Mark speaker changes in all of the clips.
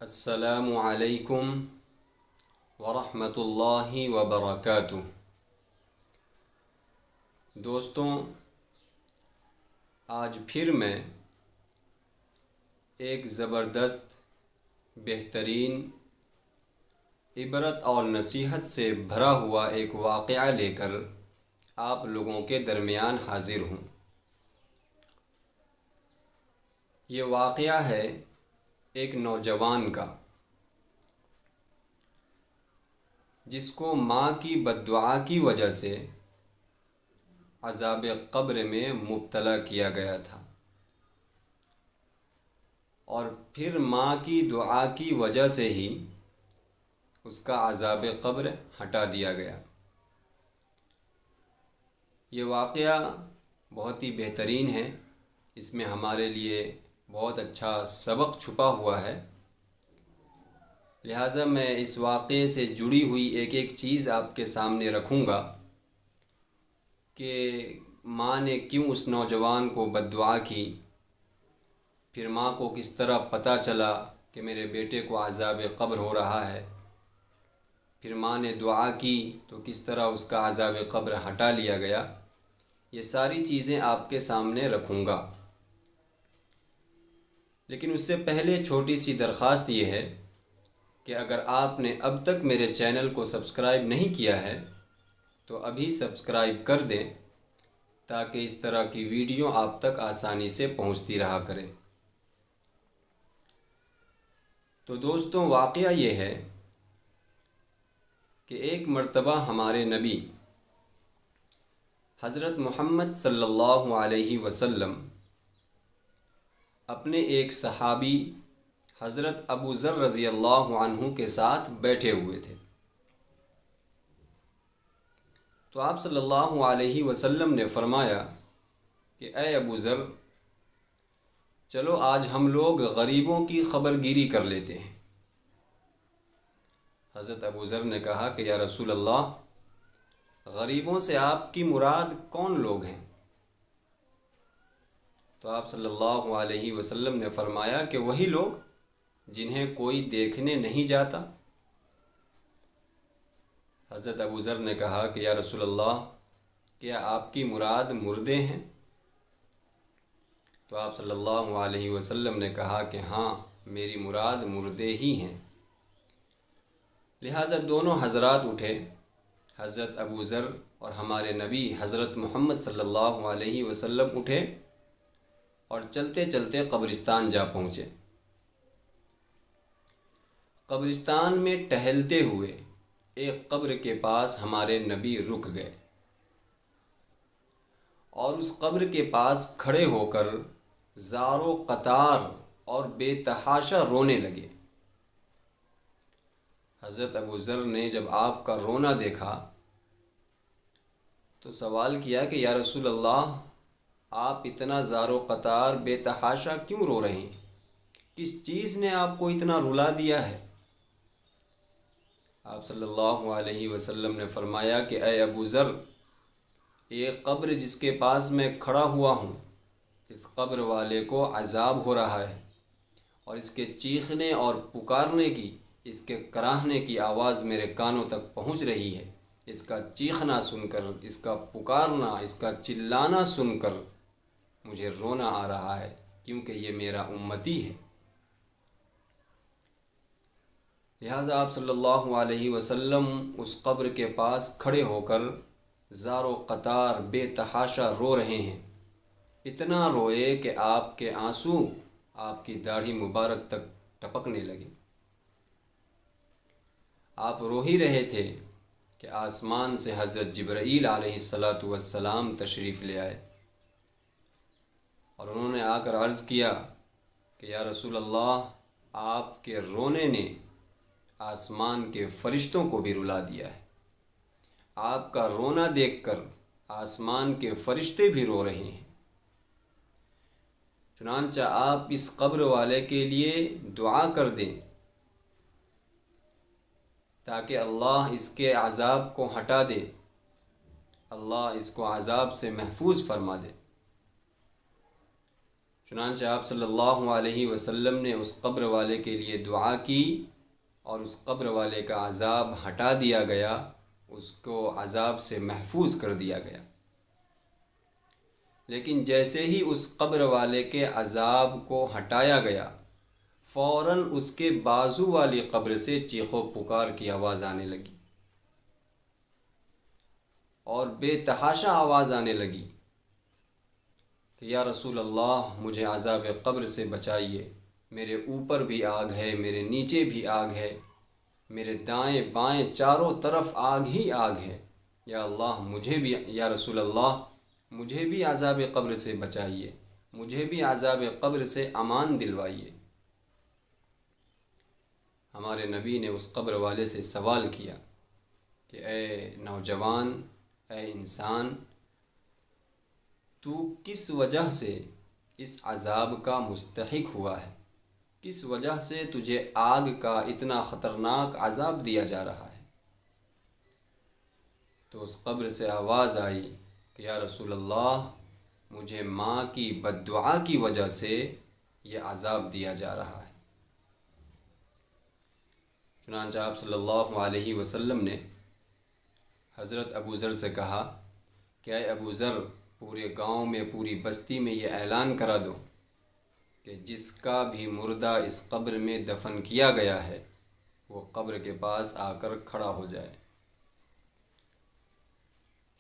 Speaker 1: السلام علیکم ورحمۃ اللہ وبرکاتہ۔ دوستوں، آج پھر میں ایک زبردست، بہترین، عبرت اور نصیحت سے بھرا ہوا ایک واقعہ لے کر آپ لوگوں کے درمیان حاضر ہوں۔ یہ واقعہ ہے ایک نوجوان کا، جس کو ماں کی بد دعا کی وجہ سے عذاب قبر میں مبتلا کیا گیا تھا، اور پھر ماں کی دعا کی وجہ سے ہی اس کا عذاب قبر ہٹا دیا گیا۔ یہ واقعہ بہت ہی بہترین ہے، اس میں ہمارے لیے بہت اچھا سبق چھپا ہوا ہے، لہٰذا میں اس واقعے سے جڑی ہوئی ایک ایک چیز آپ کے سامنے رکھوں گا کہ ماں نے کیوں اس نوجوان کو بد دعا کی، پھر ماں کو کس طرح پتہ چلا کہ میرے بیٹے کو عذاب قبر ہو رہا ہے، پھر ماں نے دعا کی تو کس طرح اس کا عذاب قبر ہٹا لیا گیا۔ یہ ساری چیزیں آپ کے سامنے رکھوں گا، لیکن اس سے پہلے چھوٹی سی درخواست یہ ہے کہ اگر آپ نے اب تک میرے چینل کو سبسکرائب نہیں کیا ہے تو ابھی سبسکرائب کر دیں، تاکہ اس طرح کی ویڈیو آپ تک آسانی سے پہنچتی رہا کرے۔ تو دوستوں، واقعہ یہ ہے کہ ایک مرتبہ ہمارے نبی حضرت محمد صلی اللہ علیہ وسلم اپنے ایک صحابی حضرت ابو ذر رضی اللہ عنہ کے ساتھ بیٹھے ہوئے تھے، تو آپ صلی اللہ علیہ وسلم نے فرمایا کہ اے ابو ذر، چلو آج ہم لوگ غریبوں کی خبر گیری کر لیتے ہیں۔ حضرت ابو ذر نے کہا کہ یا رسول اللہ، غریبوں سے آپ کی مراد کون لوگ ہیں؟ تو آپ صلی اللہ علیہ وسلم نے فرمایا کہ وہی لوگ جنہیں کوئی دیکھنے نہیں جاتا۔ حضرت ابو ذر نے کہا کہ یا رسول اللہ، کیا آپ کی مراد مردے ہیں؟ تو آپ صلی اللہ علیہ وسلم نے کہا کہ ہاں، میری مراد مردے ہی ہیں۔ لہٰذا دونوں حضرات اٹھے، حضرت ابو ذر اور ہمارے نبی حضرت محمد صلی اللہ علیہ وسلم اٹھے اور چلتے چلتے قبرستان جا پہنچے۔ قبرستان میں ٹہلتے ہوئے ایک قبر کے پاس ہمارے نبی رک گئے، اور اس قبر کے پاس کھڑے ہو کر زار و قطار اور بے تحاشا رونے لگے۔ حضرت ابو ذر نے جب آپ کا رونا دیکھا تو سوال کیا کہ یا رسول اللہ، آپ اتنا زار و قطار بے تحاشا کیوں رو رہے ہیں؟ کس چیز نے آپ کو اتنا رلا دیا ہے؟ آپ صلی اللہ علیہ وسلم نے فرمایا کہ اے ابو ذر، ایک قبر جس کے پاس میں کھڑا ہوا ہوں، اس قبر والے کو عذاب ہو رہا ہے، اور اس کے چیخنے اور پکارنے کی، اس کے کراہنے کی آواز میرے کانوں تک پہنچ رہی ہے۔ اس کا چیخنا سن کر، اس کا پکارنا، اس کا چلانا سن کر مجھے رونا آ رہا ہے، کیونکہ یہ میرا امتی ہے۔ لہٰذا آپ صلی اللہ علیہ وسلم اس قبر کے پاس کھڑے ہو کر زار و قطار بے تحاشا رو رہے ہیں، اتنا روئے کہ آپ کے آنسو آپ کی داڑھی مبارک تک ٹپکنے لگے۔ آپ رو ہی رہے تھے کہ آسمان سے حضرت جبرائیل علیہ السلام تشریف لے آئے، اور انہوں نے آ کر عرض کیا کہ یا رسول اللہ، آپ کے رونے نے آسمان کے فرشتوں کو بھی رلا دیا ہے۔ آپ کا رونا دیکھ کر آسمان کے فرشتے بھی رو رہے ہیں، چنانچہ آپ اس قبر والے کے لیے دعا کر دیں تاکہ اللہ اس کے عذاب کو ہٹا دے، اللہ اس کو عذاب سے محفوظ فرما دے۔ چنانچہ آپ صلی اللہ علیہ وسلم نے اس قبر والے کے لیے دعا کی اور اس قبر والے کا عذاب ہٹا دیا گیا، اس کو عذاب سے محفوظ کر دیا گیا۔ لیکن جیسے ہی اس قبر والے کے عذاب کو ہٹایا گیا، فوراً اس کے بازو والی قبر سے چیخ و پکار کی آواز آنے لگی اور بے تحاشا آواز آنے لگی کہ یا رسول اللہ، مجھے عذاب قبر سے بچائیے، میرے اوپر بھی آگ ہے، میرے نیچے بھی آگ ہے، میرے دائیں بائیں چاروں طرف آگ ہی آگ ہے، یا اللہ مجھے بھی، یا رسول اللہ مجھے بھی عذاب قبر سے بچائیے، مجھے بھی عذاب قبر سے امان دلوائیے۔ ہمارے نبی نے اس قبر والے سے سوال کیا کہ اے نوجوان، اے انسان، تو کس وجہ سے اس عذاب کا مستحق ہوا ہے؟ کس وجہ سے تجھے آگ کا اتنا خطرناک عذاب دیا جا رہا ہے؟ تو اس قبر سے آواز آئی کہ یا رسول اللہ، مجھے ماں کی بد دعا کی وجہ سے یہ عذاب دیا جا رہا ہے۔ چنانچہ آپ صلی اللہ علیہ وسلم نے حضرت ابو ذر سے کہا کہ اے ابو ذر، پورے گاؤں میں، پوری بستی میں یہ اعلان کرا دو کہ جس کا بھی مردہ اس قبر میں دفن کیا گیا ہے وہ قبر کے پاس آ کر کھڑا ہو جائے۔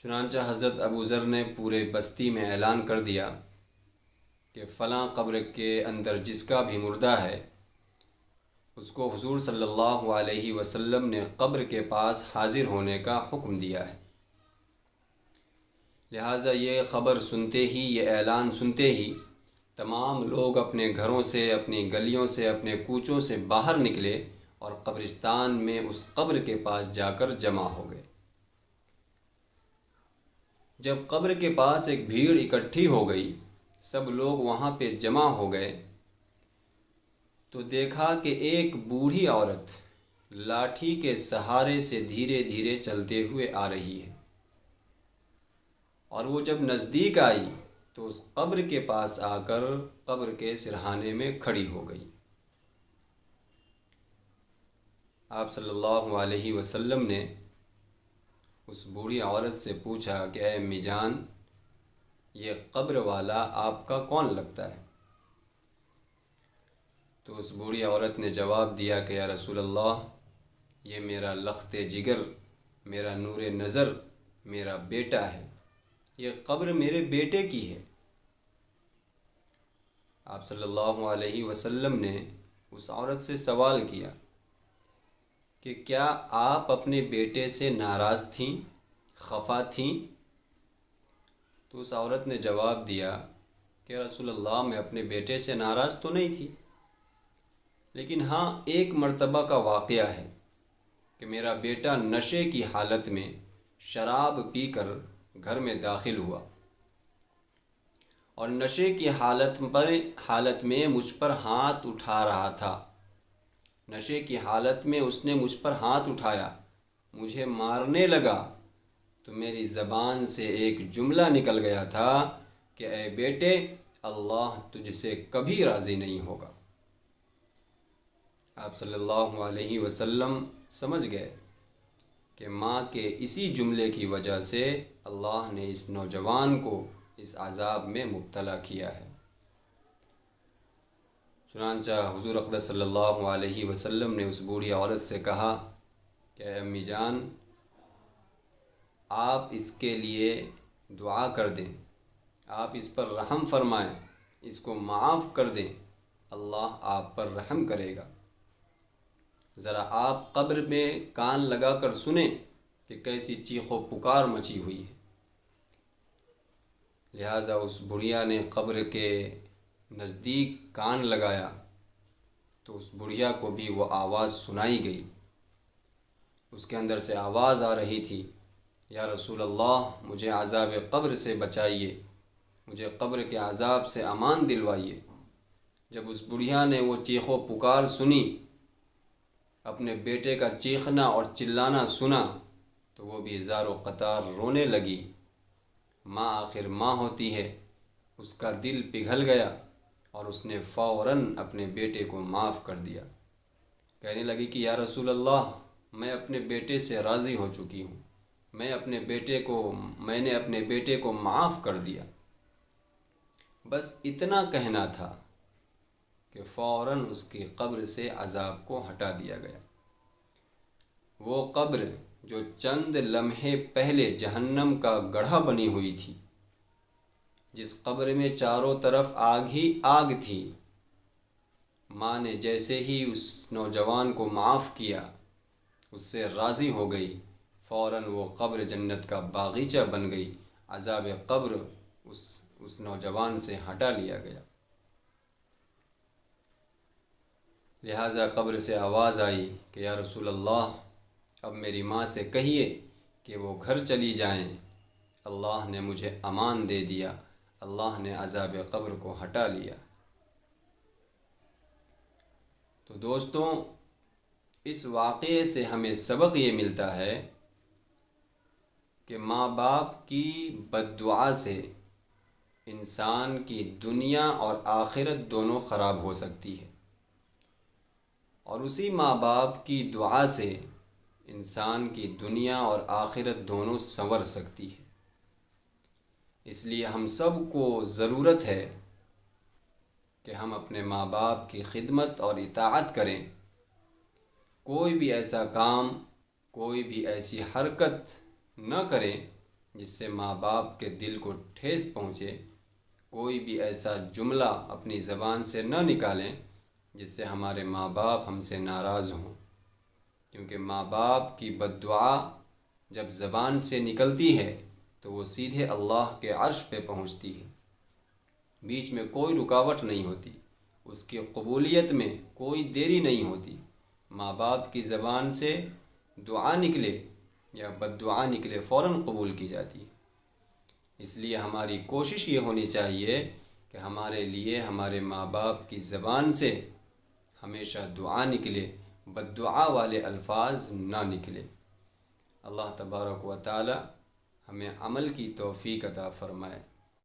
Speaker 1: چنانچہ حضرت ابو ذر نے پورے بستی میں اعلان کر دیا کہ فلاں قبر کے اندر جس کا بھی مردہ ہے اس کو حضور صلی اللہ علیہ وسلم نے قبر کے پاس حاضر ہونے کا حکم دیا ہے۔ لہٰذا یہ خبر سنتے ہی، یہ اعلان سنتے ہی تمام لوگ اپنے گھروں سے، اپنی گلیوں سے، اپنے کوچوں سے باہر نکلے اور قبرستان میں اس قبر کے پاس جا کر جمع ہو گئے۔ جب قبر کے پاس ایک بھیڑ اکٹھی ہو گئی، سب لوگ وہاں پہ جمع ہو گئے، تو دیکھا کہ ایک بوڑھی عورت لاٹھی کے سہارے سے دھیرے دھیرے چلتے ہوئے آ رہی ہے، اور وہ جب نزدیک آئی تو اس قبر کے پاس آ کر قبر کے سرہانے میں کھڑی ہو گئی۔ آپ صلی اللہ علیہ وسلم نے اس بوڑھی عورت سے پوچھا کہ اے امی جان، یہ قبر والا آپ کا کون لگتا ہے؟ تو اس بوڑھی عورت نے جواب دیا کہ یا رسول اللہ، یہ میرا لخت جگر، میرا نور نظر، میرا بیٹا ہے، یہ قبر میرے بیٹے کی ہے۔ آپ صلی اللہ علیہ وسلم نے اس عورت سے سوال کیا کہ کیا آپ اپنے بیٹے سے ناراض تھیں، خفا تھیں؟ تو اس عورت نے جواب دیا کہ رسول اللہ، میں اپنے بیٹے سے ناراض تو نہیں تھی، لیکن ہاں ایک مرتبہ کا واقعہ ہے کہ میرا بیٹا نشے کی حالت میں شراب پی کر گھر میں داخل ہوا اور نشے کی حالت میں مجھ پر ہاتھ اٹھا رہا تھا۔ نشے کی حالت میں اس نے مجھ پر ہاتھ اٹھایا، مجھے مارنے لگا، تو میری زبان سے ایک جملہ نکل گیا تھا کہ اے بیٹے، اللہ تجھ سے کبھی راضی نہیں ہوگا۔ آپ صلی اللہ علیہ وسلم سمجھ گئے کہ ماں کے اسی جملے کی وجہ سے اللہ نے اس نوجوان کو اس عذاب میں مبتلا کیا ہے۔ چنانچہ حضور اقدس صلی اللہ علیہ وسلم نے اس بوڑھی عورت سے کہا کہ اے امی جان، آپ اس کے لیے دعا کر دیں، آپ اس پر رحم فرمائیں، اس کو معاف کر دیں، اللہ آپ پر رحم کرے گا۔ ذرا آپ قبر میں کان لگا کر سنیں کہ کیسی چیخ و پکار مچی ہوئی ہے۔ لہٰذا اس بڑھیا نے قبر کے نزدیک کان لگایا تو اس بڑھیا کو بھی وہ آواز سنائی گئی۔ اس کے اندر سے آواز آ رہی تھی، یا رسول اللہ، مجھے عذاب قبر سے بچائیے، مجھے قبر کے عذاب سے امان دلوائیے۔ جب اس بڑھیا نے وہ چیخ و پکار سنی، اپنے بیٹے کا چیخنا اور چلانا سنا، تو وہ بھی زار و قطار رونے لگی۔ ماں آخر ماں ہوتی ہے، اس کا دل پگھل گیا اور اس نے فوراً اپنے بیٹے کو معاف کر دیا۔ کہنے لگی کہ یا رسول اللہ، میں اپنے بیٹے سے راضی ہو چکی ہوں، میں نے اپنے بیٹے کو معاف کر دیا۔ بس اتنا کہنا تھا کہ فوراً اس کی قبر سے عذاب کو ہٹا دیا گیا۔ وہ قبر جو چند لمحے پہلے جہنم کا گڑھا بنی ہوئی تھی، جس قبر میں چاروں طرف آگ ہی آگ تھی، ماں نے جیسے ہی اس نوجوان کو معاف کیا، اس سے راضی ہو گئی، فوراً وہ قبر جنت کا باغیچہ بن گئی۔ عذاب قبر اس نوجوان سے ہٹا لیا گیا۔ لہٰذا قبر سے آواز آئی کہ یا رسول اللہ، اب میری ماں سے کہیے کہ وہ گھر چلی جائیں، اللہ نے مجھے امان دے دیا، اللہ نے عذاب قبر کو ہٹا لیا۔ تو دوستوں، اس واقعے سے ہمیں سبق یہ ملتا ہے کہ ماں باپ کی بد دعا سے انسان کی دنیا اور آخرت دونوں خراب ہو سکتی ہے، اور اسی ماں باپ کی دعا سے انسان کی دنیا اور آخرت دونوں سنور سکتی ہے۔ اس لیے ہم سب کو ضرورت ہے کہ ہم اپنے ماں باپ کی خدمت اور اطاعت کریں۔ کوئی بھی ایسا کام، کوئی بھی ایسی حرکت نہ کریں جس سے ماں باپ کے دل کو ٹھیس پہنچے، کوئی بھی ایسا جملہ اپنی زبان سے نہ نکالیں جس سے ہمارے ماں باپ ہم سے ناراض ہوں، کیونکہ ماں باپ کی بد دعا جب زبان سے نکلتی ہے تو وہ سیدھے اللہ کے عرش پہ پہنچتی ہے، بیچ میں کوئی رکاوٹ نہیں ہوتی، اس کی قبولیت میں کوئی دیری نہیں ہوتی۔ ماں باپ کی زبان سے دعا نکلے یا بد دعا نکلے، فوراً قبول کی جاتی ہے۔ اس لیے ہماری کوشش یہ ہونی چاہیے کہ ہمارے لیے ہمارے ماں باپ کی زبان سے ہمیشہ دعا نکلے، بد دعا والے الفاظ نہ نکلے۔ اللہ تبارک و تعالی ہمیں عمل کی توفیق عطا فرمائے۔